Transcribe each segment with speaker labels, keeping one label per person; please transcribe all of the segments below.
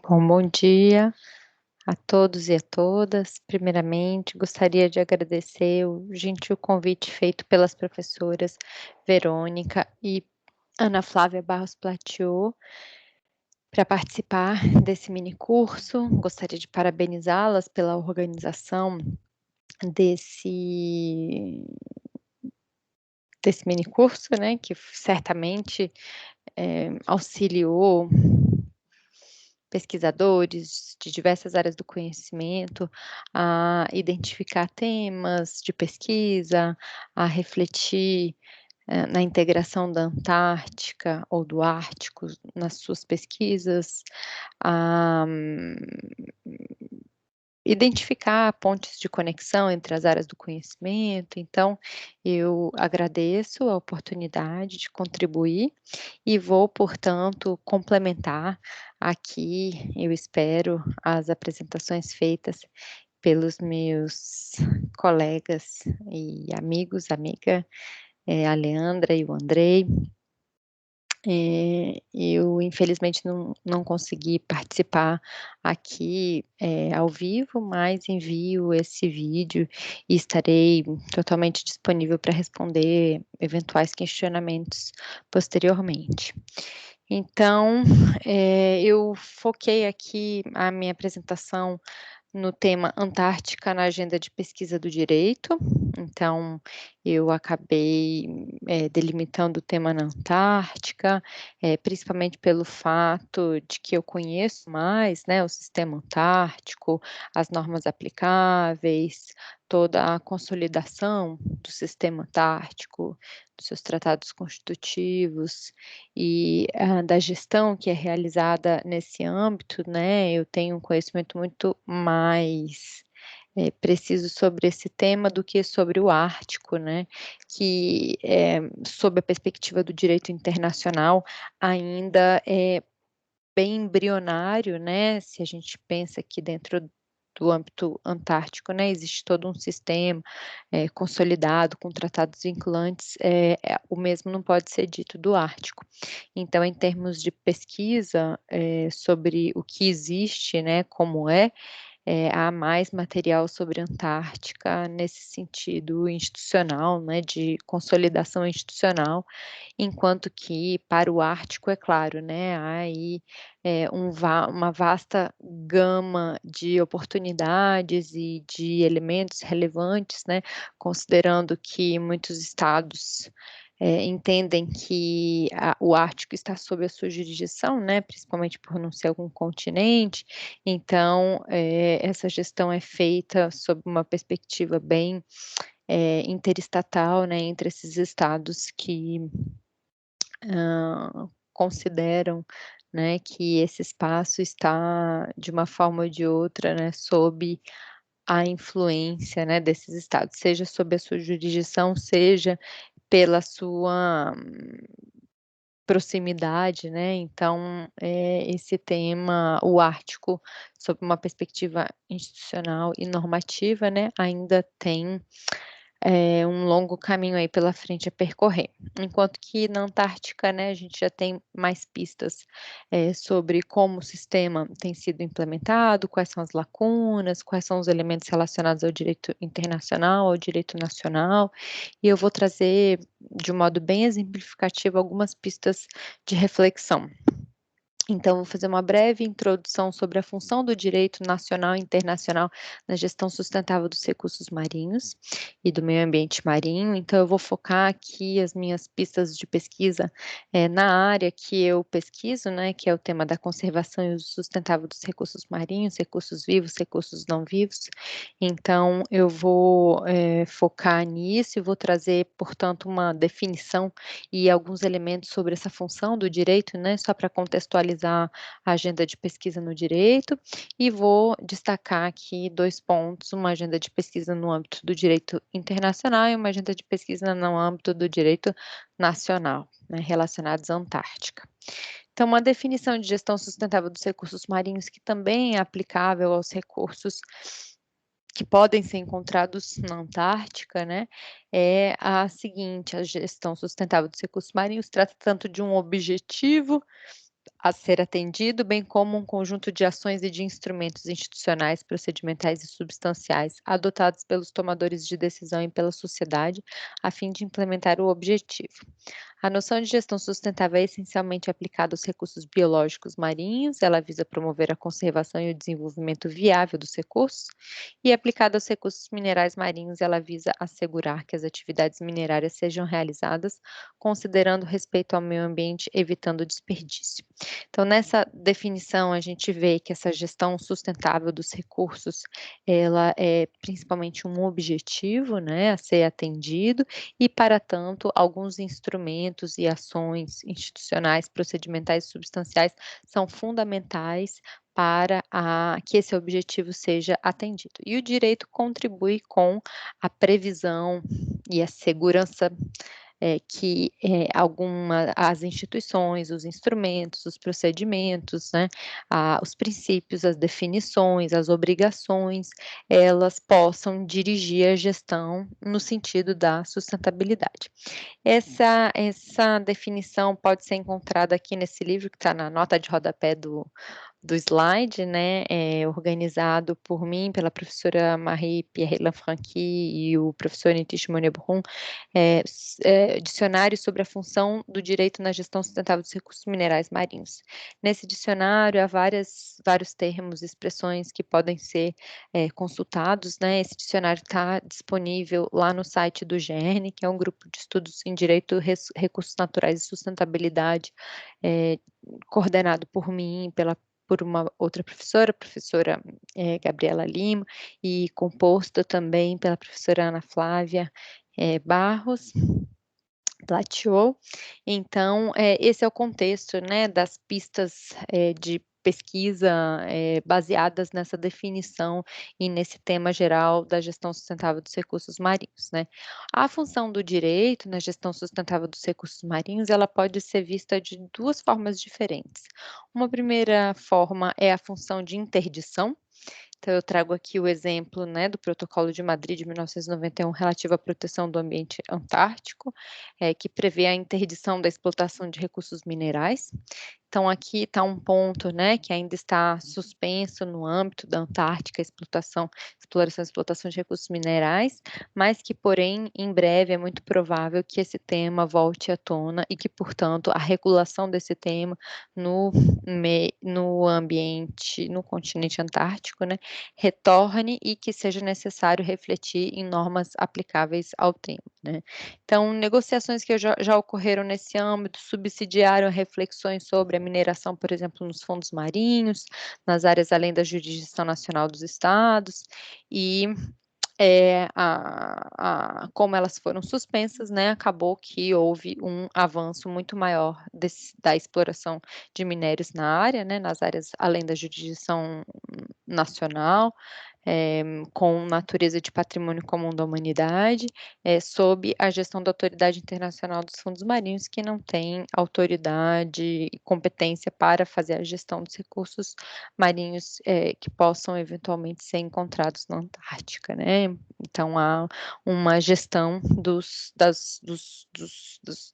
Speaker 1: Bom dia a todos e a todas. Primeiramente, gostaria de agradecer o gentil convite feito pelas professoras Verônica e Ana Flávia Barros Platiot para participar desse mini curso. Gostaria de parabenizá-las pela organização desse mini curso, né, que certamente auxiliou pesquisadores de diversas áreas do conhecimento a identificar temas de pesquisa, a refletir, na integração da Antártica ou do Ártico nas suas pesquisas, a identificar pontes de conexão entre as áreas do conhecimento. Então, eu agradeço a oportunidade de contribuir e vou, portanto, complementar aqui, eu espero, as apresentações feitas pelos meus colegas e amigos, a Leandra e o Andrei. Eu infelizmente não consegui participar aqui, ao vivo, mas envio esse vídeo e estarei totalmente disponível para responder eventuais questionamentos posteriormente. Então, eu foquei aqui a minha apresentação no tema Antártica na agenda de pesquisa do direito. Então, eu acabei, delimitando o tema na Antártica, principalmente pelo fato de que eu conheço mais, né, o sistema antártico, as normas aplicáveis, toda a consolidação do sistema antártico, dos seus tratados constitutivos e, da gestão que é realizada nesse âmbito, né, eu tenho um conhecimento muito mais, preciso sobre esse tema do que sobre o Ártico, né, que, sob a perspectiva do direito internacional, ainda é bem embrionário, né, se a gente pensa que dentro do âmbito antártico, né, existe todo um sistema, consolidado com tratados vinculantes, o mesmo não pode ser dito do Ártico. Então, em termos de pesquisa, sobre o que existe, né, como há mais material sobre a Antártica nesse sentido institucional, né, de consolidação institucional, enquanto que para o Ártico, é claro, né, há aí, uma vasta gama de oportunidades e de elementos relevantes, né, considerando que muitos estados, entendem que o Ártico está sob a sua jurisdição, né, principalmente por não ser algum continente, então, essa gestão é feita sob uma perspectiva bem, interestatal, né, entre esses estados que consideram, né, que esse espaço está, de uma forma ou de outra, né, sob a influência, né, desses estados, seja sob a sua jurisdição, seja pela sua proximidade, né, então, esse tema, o Ártico, sob uma perspectiva institucional e normativa, né, ainda tem um longo caminho aí pela frente a percorrer. Enquanto que na Antártica, né, a gente já tem mais pistas, sobre como o sistema tem sido implementado, quais são as lacunas, quais são os elementos relacionados ao direito internacional, ao direito nacional, e eu vou trazer, de um modo bem exemplificativo, algumas pistas de reflexão. Então, vou fazer uma breve introdução sobre a função do direito nacional e internacional na gestão sustentável dos recursos marinhos e do meio ambiente marinho. Então, eu vou focar aqui as minhas pistas de pesquisa, na área que eu pesquiso, né, que é o tema da conservação e uso sustentável dos recursos marinhos, recursos vivos, recursos não vivos. Então, eu vou, focar nisso e vou trazer, portanto, uma definição e alguns elementos sobre essa função do direito, né, só para contextualizar a agenda de pesquisa no direito, e vou destacar aqui 2 pontos, uma agenda de pesquisa no âmbito do direito internacional e uma agenda de pesquisa no âmbito do direito nacional, né, relacionados à Antártica. Então, uma definição de gestão sustentável dos recursos marinhos, que também é aplicável aos recursos que podem ser encontrados na Antártica, né, é a seguinte: a gestão sustentável dos recursos marinhos trata tanto de um objetivo a ser atendido, bem como um conjunto de ações e de instrumentos institucionais, procedimentais e substanciais adotados pelos tomadores de decisão e pela sociedade, a fim de implementar o objetivo. A noção de gestão sustentável é essencialmente aplicada aos recursos biológicos marinhos, ela visa promover a conservação e o desenvolvimento viável dos recursos, e aplicada aos recursos minerais marinhos, ela visa assegurar que as atividades minerárias sejam realizadas considerando o respeito ao meio ambiente, evitando o desperdício. Então, nessa definição, a gente vê que essa gestão sustentável dos recursos, ela é principalmente um objetivo, né, a ser atendido, e para tanto, alguns instrumentos e ações institucionais, procedimentais e substanciais são fundamentais para que esse objetivo seja atendido. E o direito contribui com a previsão e a segurança que as instituições, os instrumentos, os procedimentos, né, os princípios, as definições, as obrigações, elas possam dirigir a gestão no sentido da sustentabilidade. Essa definição pode ser encontrada aqui nesse livro que está na nota de rodapé do slide, né, organizado por mim, pela professora Marie-Pierre Lanfranchi e o professor Nitish Monebrum, dicionário sobre a função do direito na gestão sustentável dos recursos minerais marinhos. Nesse dicionário há vários termos e expressões que podem ser consultados, né, esse dicionário está disponível lá no site do GERN, que é um grupo de estudos em direito, recursos naturais e sustentabilidade, coordenado por mim, por uma outra professora, a professora Gabriela Lima, e composto também pela professora Ana Flávia Barros Platiou. Então, esse é o contexto, né, das pistas de pesquisa baseadas nessa definição e nesse tema geral da gestão sustentável dos recursos marinhos, né. A função do direito na gestão sustentável dos recursos marinhos, ela pode ser vista de 2 formas diferentes. Uma primeira forma é a função de interdição. Então eu trago aqui o exemplo, né, do Protocolo de Madrid de 1991 relativo à proteção do ambiente antártico, que prevê a interdição da explotação de recursos minerais. Então aqui está um ponto, né, que ainda está suspenso no âmbito da Antártica, exploração e explotação de recursos minerais, mas que, porém, em breve é muito provável que esse tema volte à tona e que, portanto, a regulação desse tema no ambiente, no continente antártico, né, retorne e que seja necessário refletir em normas aplicáveis ao tema, né. Então, negociações que já ocorreram nesse âmbito subsidiaram reflexões sobre a mineração, por exemplo, nos fundos marinhos, nas áreas além da jurisdição nacional dos estados, e como elas foram suspensas, né, acabou que houve um avanço muito maior da exploração de minérios na área, né, nas áreas além da jurisdição nacional, com natureza de patrimônio comum da humanidade, sob a gestão da Autoridade Internacional dos Fundos Marinhos, que não tem autoridade e competência para fazer a gestão dos recursos marinhos, que possam eventualmente ser encontrados na Antártica, né. Então há uma gestão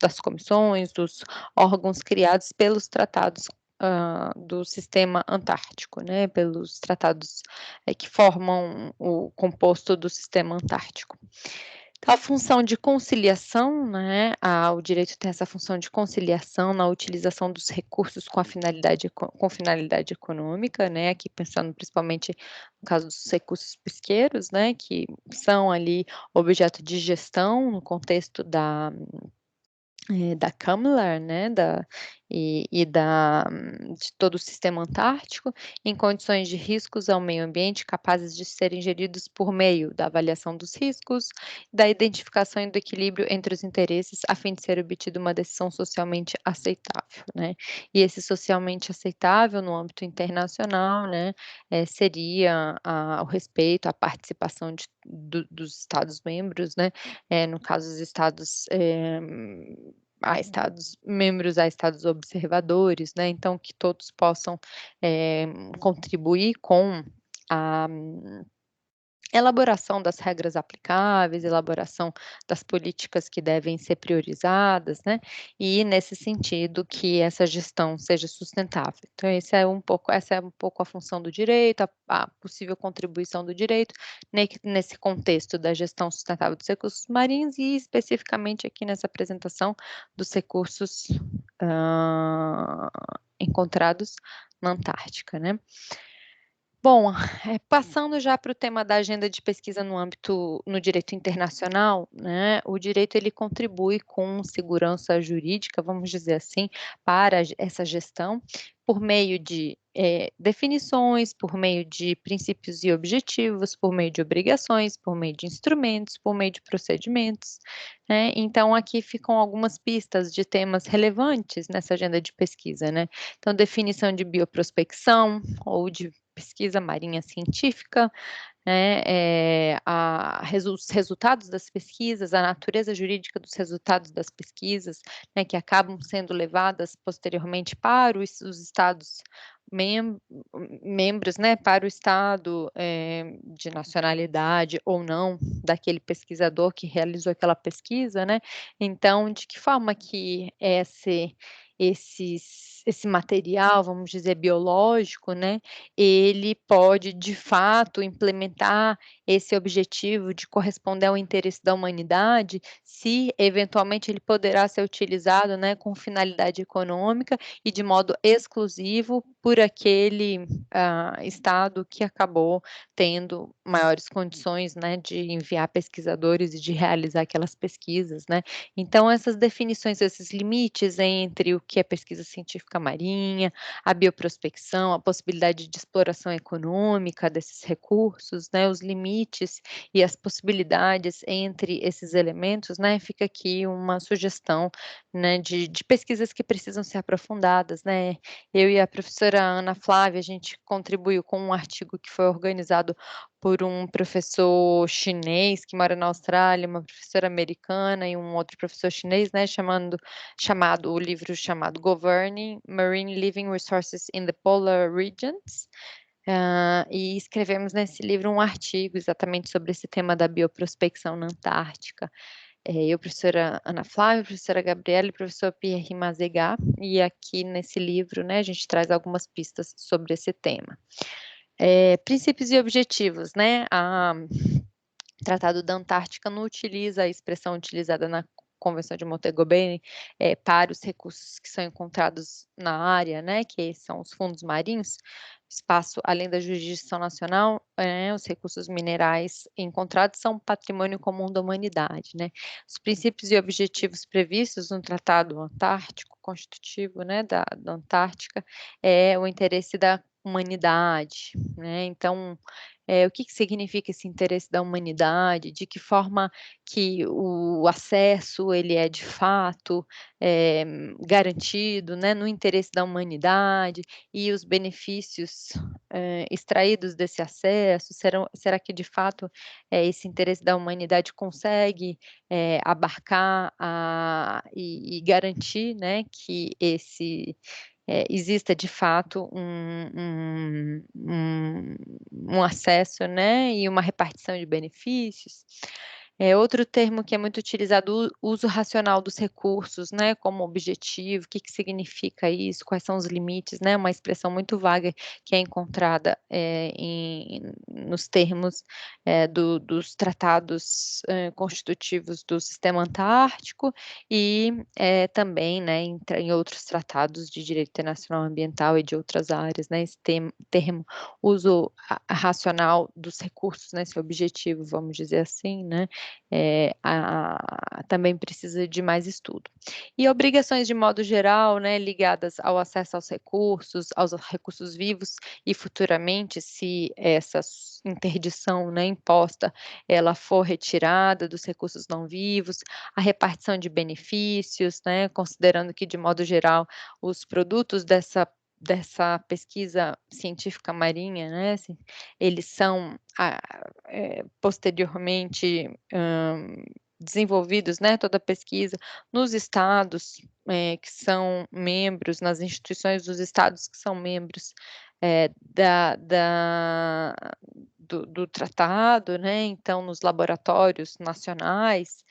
Speaker 1: das comissões, dos órgãos criados pelos tratados, do sistema antártico, né, pelos tratados, que formam o composto do sistema antártico. Então, a função de conciliação, né, o direito tem essa função de conciliação na utilização dos recursos com finalidade econômica, né, aqui pensando principalmente no caso dos recursos pesqueiros, né, que são ali objeto de gestão no contexto da CAMLR, né, de todo o sistema antártico, em condições de riscos ao meio ambiente capazes de serem geridos por meio da avaliação dos riscos, da identificação e do equilíbrio entre os interesses, a fim de ser obtida uma decisão socialmente aceitável, né. E esse socialmente aceitável no âmbito internacional, né, seria o respeito, a participação dos Estados membros, né, no caso os Estados, a Estados membros, a Estados observadores, né, então que todos possam, contribuir com a elaboração das regras aplicáveis, elaboração das políticas que devem ser priorizadas, né, e nesse sentido que essa gestão seja sustentável. Então essa é um pouco a função do direito, a possível contribuição do direito, nesse contexto da gestão sustentável dos recursos marinhos e especificamente aqui nessa apresentação dos recursos, hã, encontrados na Antártica, né. Bom, passando já para o tema da agenda de pesquisa no direito internacional, né, o direito ele contribui com segurança jurídica, vamos dizer assim, para essa gestão, por meio de, definições, por meio de princípios e objetivos, por meio de obrigações, por meio de instrumentos, por meio de procedimentos, né. Então aqui ficam algumas pistas de temas relevantes nessa agenda de pesquisa, né. Então definição de bioprospecção ou de pesquisa marinha científica, né, os resultados das pesquisas, a natureza jurídica dos resultados das pesquisas, né, que acabam sendo levadas posteriormente para os estados mem membros, né, para o estado, de nacionalidade ou não daquele pesquisador que realizou aquela pesquisa, né. Então, de que forma que esse material, vamos dizer, biológico, né, ele pode, de fato, implementar esse objetivo de corresponder ao interesse da humanidade, se eventualmente ele poderá ser utilizado, né, com finalidade econômica e de modo exclusivo por aquele, estado que acabou tendo maiores condições, né, de enviar pesquisadores e de realizar aquelas pesquisas, né. Então essas definições, esses limites entre o que é pesquisa científica marinha, a bioprospecção, a possibilidade de exploração econômica desses recursos, né, os limites e as possibilidades entre esses elementos, né, fica aqui uma sugestão, né, de pesquisas que precisam ser aprofundadas, né. Eu e a professora Ana Flávia, a gente contribuiu com um artigo que foi organizado por um professor chinês que mora na Austrália, uma professora americana e um outro professor chinês, né, o livro chamado Governing Marine Living Resources in the Polar Regions, e escrevemos nesse livro um artigo exatamente sobre esse tema da bioprospecção na Antártica. Eu, professora Ana Flávia, professora Gabriela e professor Pierre Mazegat, e aqui nesse livro, né, a gente traz algumas pistas sobre esse tema. Princípios e objetivos, né, Tratado da Antártica não utiliza a expressão utilizada na Convenção de Montego Bay, para os recursos que são encontrados na área, né, que são os fundos marinhos, espaço além da jurisdição nacional, os recursos minerais encontrados são patrimônio comum da humanidade, né. Os princípios e objetivos previstos no Tratado Antártico Constitutivo, né, da Antártica, é o interesse da humanidade, né, então o que que significa esse interesse da humanidade, de que forma que o acesso ele é de fato, garantido, né, no interesse da humanidade, e os benefícios, extraídos desse acesso, será que de fato, esse interesse da humanidade consegue, abarcar e garantir, né, que exista de fato um acesso, né, e uma repartição de benefícios. Outro termo que é muito utilizado, o uso racional dos recursos, né, como objetivo, o que que significa isso, quais são os limites, né, uma expressão muito vaga que é encontrada, nos termos, dos tratados, constitutivos do sistema antártico e, também, né, entra em outros tratados de direito internacional ambiental e de outras áreas, né, esse termo uso racional dos recursos, né, esse objetivo, vamos dizer assim, né, também precisa de mais estudo. E obrigações de modo geral, né, ligadas ao acesso aos recursos vivos e futuramente, se essa interdição, né, imposta, ela for retirada dos recursos não vivos, a repartição de benefícios, né, considerando que de modo geral os produtos dessa pesquisa científica marinha, né, assim, eles são posteriormente, desenvolvidos, né, toda a pesquisa nos estados, que são membros, nas instituições dos estados que são membros, da do tratado, né, então nos laboratórios nacionais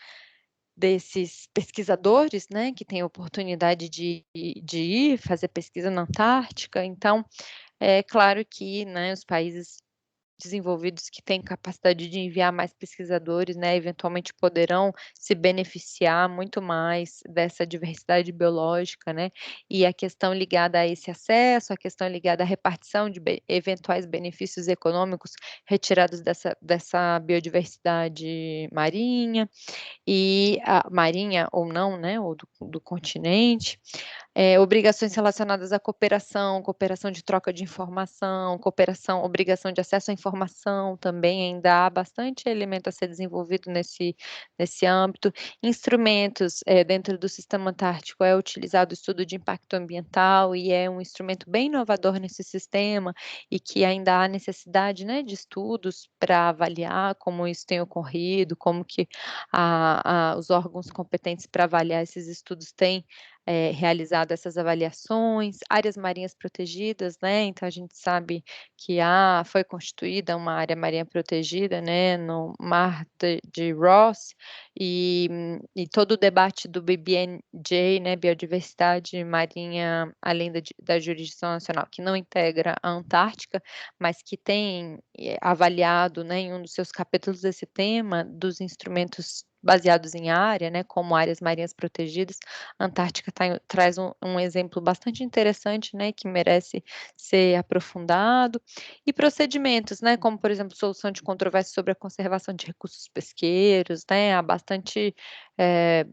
Speaker 1: desses pesquisadores, né, que têm oportunidade de ir fazer pesquisa na Antártica, então, é claro que, né, os países desenvolvidos que têm capacidade de enviar mais pesquisadores, né, eventualmente poderão se beneficiar muito mais dessa diversidade biológica, né, e a questão ligada a esse acesso, a questão ligada à repartição de eventuais benefícios econômicos retirados dessa biodiversidade marinha, e a marinha ou não, né, ou do continente, obrigações relacionadas à cooperação, cooperação de troca de informação, cooperação obrigação de acesso à informação também ainda há bastante elemento a ser desenvolvido nesse âmbito. Instrumentos, dentro do sistema antártico é utilizado o estudo de impacto ambiental e é um instrumento bem inovador nesse sistema e que ainda há necessidade, né, de estudos para avaliar como isso tem ocorrido, como que os órgãos competentes para avaliar esses estudos têm realizado essas avaliações, áreas marinhas protegidas, né, então a gente sabe que foi constituída uma área marinha protegida, né, no mar de Ross, e todo o debate do BBNJ, né, biodiversidade marinha além da jurisdição nacional, que não integra a Antártica, mas que tem, avaliado, né, em um dos seus capítulos esse tema dos instrumentos baseados em área, né, como áreas marinhas protegidas. A Antártica traz um exemplo bastante interessante, né, que merece ser aprofundado. E procedimentos, né, como, por exemplo, solução de controvérsias sobre a conservação de recursos pesqueiros, né, há bastante, eh,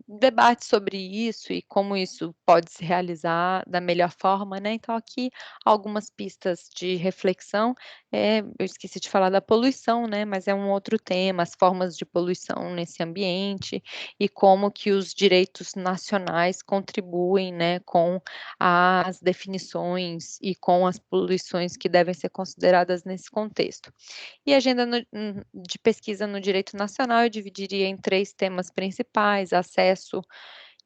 Speaker 1: debate sobre isso e como isso pode se realizar da melhor forma, né, então aqui algumas pistas de reflexão, eu esqueci de falar da poluição, né, mas é um outro tema, as formas de poluição nesse ambiente e como que os direitos nacionais contribuem, né, com as definições e com as poluições que devem ser consideradas nesse contexto. E a agenda de pesquisa no direito nacional eu dividiria em 3 temas principais: acesso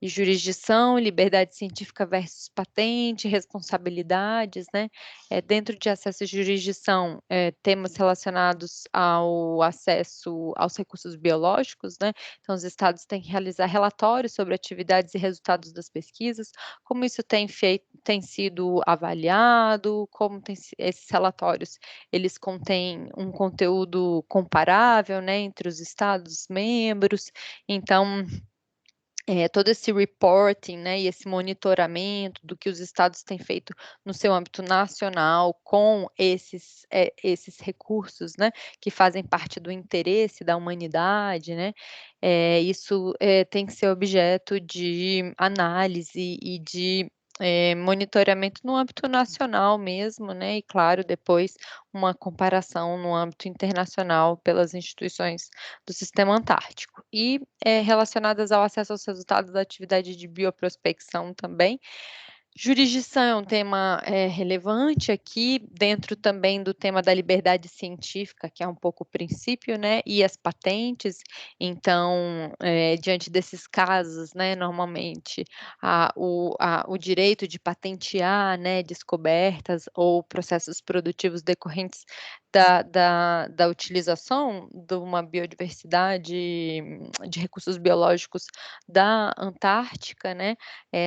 Speaker 1: e jurisdição, liberdade científica versus patente, responsabilidades, né. Dentro de acesso e jurisdição, temas relacionados ao acesso aos recursos biológicos, né, então os estados têm que realizar relatórios sobre atividades e resultados das pesquisas, como isso tem sido avaliado, como esses relatórios, eles contêm um conteúdo comparável, né, entre os estados membros, então todo esse reporting, né, e esse monitoramento do que os estados têm feito no seu âmbito nacional com esses recursos, né, que fazem parte do interesse da humanidade, né, isso, tem que ser objeto de análise e de, monitoramento no âmbito nacional mesmo, né, e claro, depois uma comparação no âmbito internacional pelas instituições do sistema antártico. E, relacionadas ao acesso aos resultados da atividade de bioprospecção também. Jurisdição é um tema, relevante aqui, dentro também do tema da liberdade científica, que é um pouco o princípio, né, e as patentes. Então, diante desses casos, né, normalmente o direito de patentear, né, descobertas ou processos produtivos decorrentes da utilização de uma biodiversidade de recursos biológicos da Antártica, né,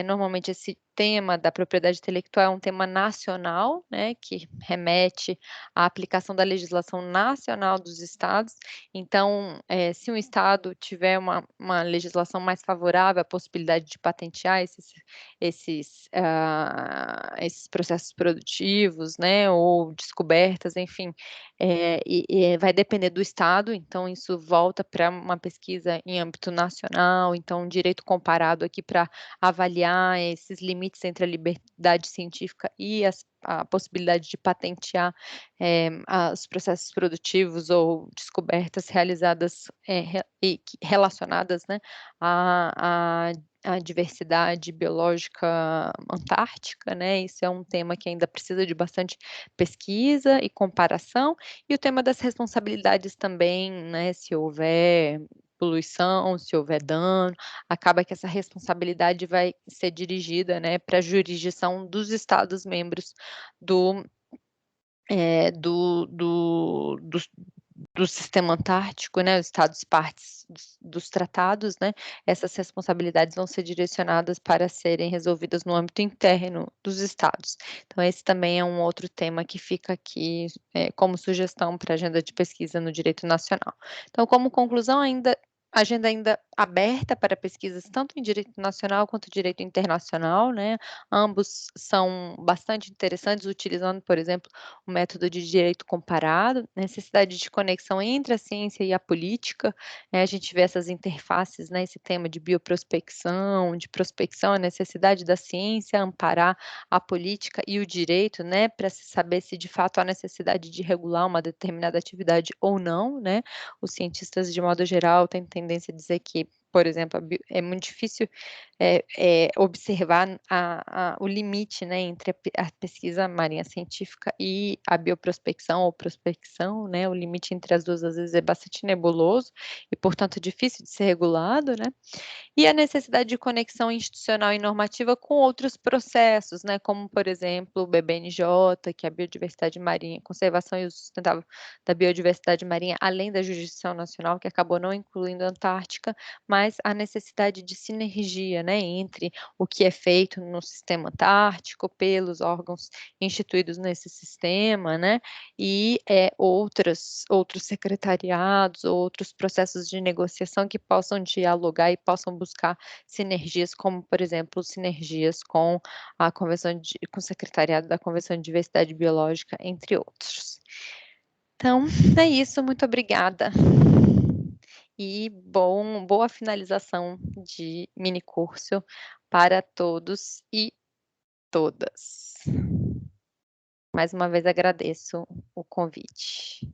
Speaker 1: normalmente esse tema da propriedade intelectual é um tema nacional, né, que remete à aplicação da legislação nacional dos estados. Então, se um estado tiver uma legislação mais favorável à possibilidade de patentear esses processos produtivos, né, ou descobertas, enfim, vai depender do estado, então isso volta para uma pesquisa em âmbito nacional, então direito comparado aqui para avaliar esses limites entre a liberdade científica e a possibilidade de patentear, os processos produtivos ou descobertas realizadas, relacionadas, né, à à diversidade biológica antártica, né, isso é um tema que ainda precisa de bastante pesquisa e comparação, e o tema das responsabilidades também, né, se houver poluição, se houver dano, acaba que essa responsabilidade vai ser dirigida, né, pra jurisdição dos estados membros do Do sistema antártico, né, os estados partes dos tratados, né, essas responsabilidades vão ser direcionadas para serem resolvidas no âmbito interno dos estados. Então esse também é um outro tema que fica aqui, como sugestão para a agenda de pesquisa no direito nacional. Então, como conclusão, agenda ainda aberta para pesquisas tanto em direito nacional quanto direito internacional, né, ambos são bastante interessantes, utilizando, por exemplo, o método de direito comparado, necessidade de conexão entre a ciência e a política, a gente vê essas interfaces, né, esse tema de bioprospecção, de prospecção, a necessidade da ciência amparar a política e o direito, né, para se saber se de fato há necessidade de regular uma determinada atividade ou não, né. Os cientistas, de modo geral, têm tendência a dizer que, por exemplo, é muito difícil observar o limite, né, entre a pesquisa marinha científica e a bioprospecção ou prospecção, né, o limite entre as 2 às vezes é bastante nebuloso e, portanto, difícil de ser regulado, né. E a necessidade de conexão institucional e normativa com outros processos, né, como, por exemplo, o BBNJ, que é a biodiversidade marinha, conservação e uso sustentável da biodiversidade marinha, além da jurisdição nacional, que acabou não incluindo a Antártica, mas a necessidade de sinergia, né, entre o que é feito no sistema antártico, pelos órgãos instituídos nesse sistema, né, e, outros secretariados, outros processos de negociação que possam dialogar e possam buscar sinergias, como, por exemplo, sinergias com o secretariado da Convenção de Diversidade Biológica, entre outros. Então, é isso, muito obrigada. E boa finalização de mini curso para todos e todas. Mais uma vez agradeço o convite.